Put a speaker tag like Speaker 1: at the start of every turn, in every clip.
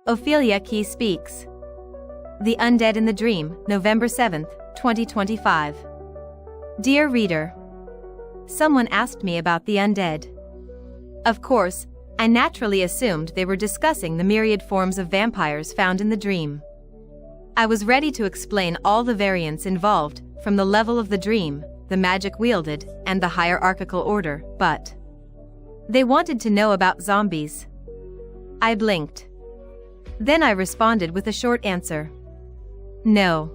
Speaker 1: Ophelia Key speaks. The Undead in the Dream, November 7, 2025. Dear reader, someone asked me about the undead. Of course, I naturally assumed they were discussing the myriad forms of vampires found in the dream. I was ready to explain all the variants involved, from the level of the dream, the magic wielded, and the hierarchical order, but they wanted to know about zombies. I blinked. Then I responded with a short answer. No.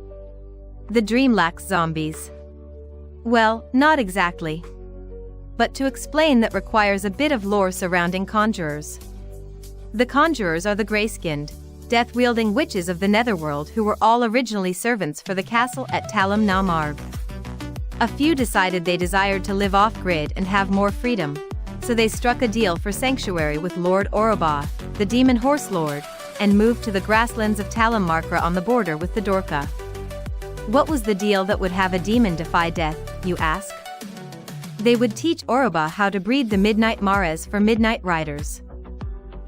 Speaker 1: The dream lacks zombies. Well, not exactly. But to explain that requires a bit of lore surrounding conjurers. The conjurers are the gray-skinned, death-wielding witches of the netherworld who were all originally servants for the castle at Talim na Marv. A few decided they desired to live off-grid and have more freedom, so they struck a deal for sanctuary with Lord Oroba, the demon horse lord, and moved to the grasslands of Talim Markra on the border with the Dorka. What was the deal that would have a demon defy death, you ask? They would teach Oroba how to breed the Midnight Mares for Midnight Riders.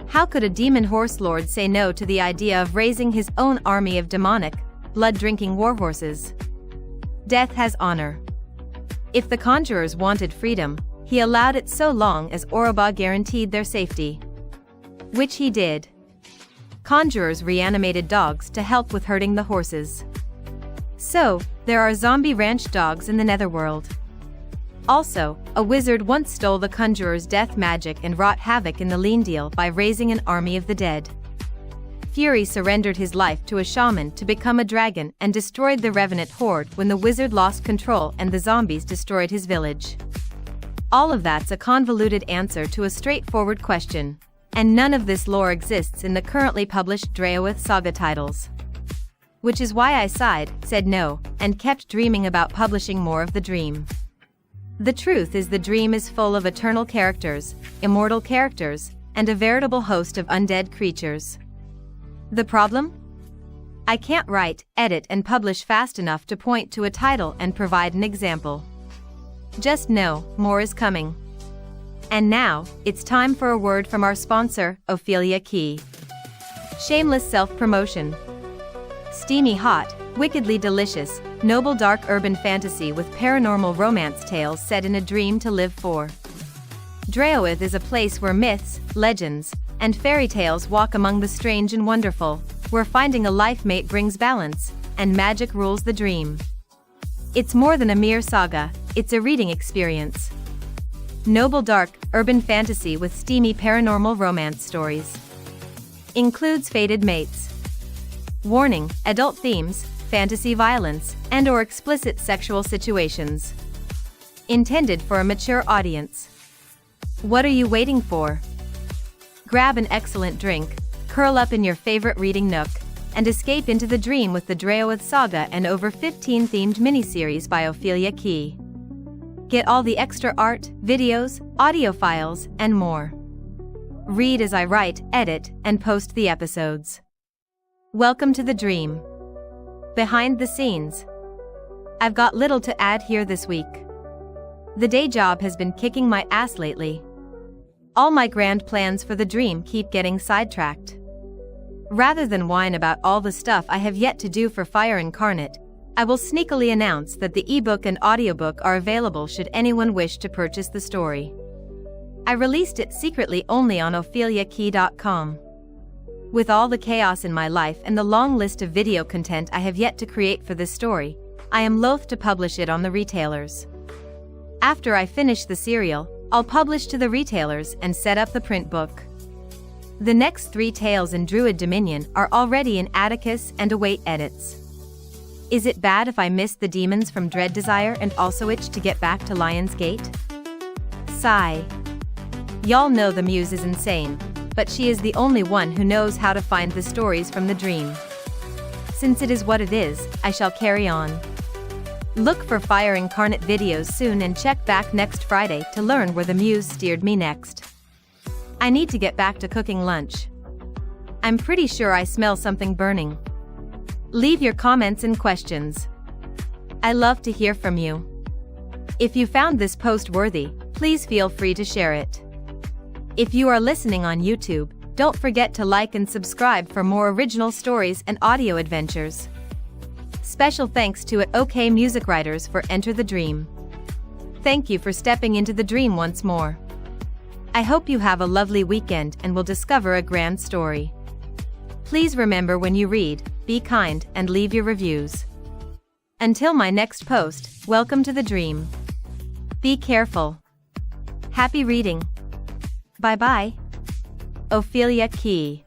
Speaker 1: How could a demon horse lord say no to the idea of raising his own army of demonic, blood-drinking warhorses? Death has honor. If the conjurers wanted freedom, he allowed it so long as Oroba guaranteed their safety. Which he did. Conjurers reanimated dogs to help with herding the horses. So, there are zombie ranch dogs in the netherworld. Also, a wizard once stole the conjurer's death magic and wrought havoc in the Leendeel by raising an army of the dead. Fury surrendered his life to a shaman to become a dragon and destroyed the revenant horde when the wizard lost control and the zombies destroyed his village. All of that's a convoluted answer to a straightforward question, and none of this lore exists in the currently published Dreoith saga titles. Which is why I sighed, said no, and kept dreaming about publishing more of the dream. The truth is the dream is full of eternal characters, immortal characters, and a veritable host of undead creatures. The problem? I can't write, edit and publish fast enough to point to a title and provide an example. Just know, more is coming. And now, it's time for a word from our sponsor, Ophelia Key. Shameless self-promotion. Steamy hot, wickedly delicious, noble dark urban fantasy with paranormal romance tales set in a dream to live for. Dreoith is a place where myths, legends, and fairy tales walk among the strange and wonderful, where finding a life mate brings balance, and magic rules the dream. It's more than a mere saga, it's a reading experience. Noble dark, urban fantasy with steamy paranormal romance stories. Includes fated mates. Warning, adult themes, fantasy violence, and/or explicit sexual situations. Intended for a mature audience. What are you waiting for? Grab an excellent drink, curl up in your favorite reading nook, and escape into the dream with the Dreoith Saga and over 15 themed miniseries by Ophelia Key. Get all the extra art, videos, audio files, and more. Read as I write, edit, and post the episodes. Welcome to the dream. Behind the scenes. I've got little to add here this week. The day job has been kicking my ass lately. All my grand plans for the dream keep getting sidetracked. Rather than whine about all the stuff I have yet to do for Fire Incarnate, I will sneakily announce that the ebook and audiobook are available should anyone wish to purchase the story. I released it secretly only on opheliakey.com. With all the chaos in my life and the long list of video content I have yet to create for this story, I am loath to publish it on the retailers. After I finish the serial, I'll publish to the retailers and set up the print book. The next 3 tales in Druid Dominion are already in Atticus and await edits. Is it bad if I miss the demons from Dread Desire and also itch to get back to Lion's Gate? Sigh. Y'all know the muse is insane, but she is the only one who knows how to find the stories from the dream. Since it is what it is, I shall carry on. Look for Fire Incarnate videos soon and check back next Friday to learn where the muse steered me next. I need to get back to cooking lunch. I'm pretty sure I smell something burning. Leave your comments and questions. I love to hear from you. If you found this post worthy, please feel free to share it. If you are listening on YouTube, Don't forget to like and subscribe for more original stories and audio adventures. Special thanks to OK Music Writers for Enter the Dream. Thank you for stepping into the dream once more. I hope you have a lovely weekend and will discover a grand story. Please remember, when you read, be kind and leave your reviews. Until my next post, welcome to the dream. Be careful. Happy reading. Bye bye. Ophelia Key.